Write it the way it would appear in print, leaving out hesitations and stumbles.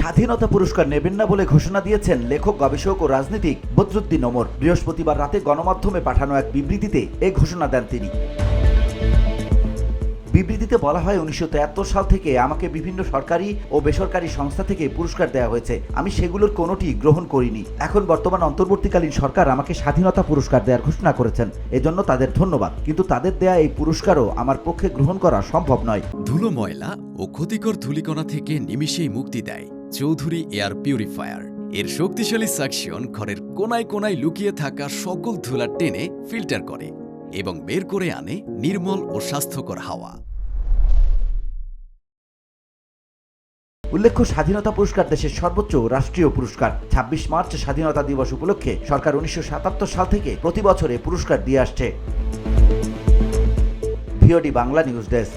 স্বাধীনতা পুরস্কার নেবেন না বলে ঘোষণা দিয়েছেন লেখক, গবেষক ও রাজনীতিক বদরুদ্দিন ওমর। বৃহস্পতিবার রাতে গণমাধ্যমে পাঠানো এক বিবৃতিতে এই ঘোষণা দেন তিনি। বিবৃতিতে বলা হয়, 1973 সাল থেকে আমাকে বিভিন্ন সরকারি ও বেসরকারি সংস্থা থেকে পুরস্কার দেওয়া হয়েছে। আমি সেগুলোর কোনোটি গ্রহণ করিনি। এখন বর্তমান অন্তর্বর্তীকালীন সরকার আমাকে স্বাধীনতা পুরস্কার দেওয়ার ঘোষণা করেছেন, এজন্য তাদের ধন্যবাদ। কিন্তু তাদের দেয়া এই পুরস্কারও আমার পক্ষে গ্রহণ করা সম্ভব নয়। ধুলো, ময়লা ও ক্ষতিকর ধূলিকণা থেকে নিমিষেই মুক্তি দেয় চৌধুরী এয়ার পিউরিফায়ার। এর শক্তিশালী সাকশন ঘরের কোনায় কোনায় লুকিয়ে থাকা সকল ধুলা টেনে ফিল্টার করে এবং বের করে আনে নির্মল ও স্বাস্থ্যকর হাওয়া। উল্লেখ্য, স্বাধীনতা পুরস্কার দেশের সর্বোচ্চ রাষ্ট্রীয় পুরস্কার। 26 মার্চ স্বাধীনতা দিবস উপলক্ষে সরকার 1977 সাল থেকে প্রতি বছরে পুরস্কার দিয়ে আসছে। VOD Bangla news desk.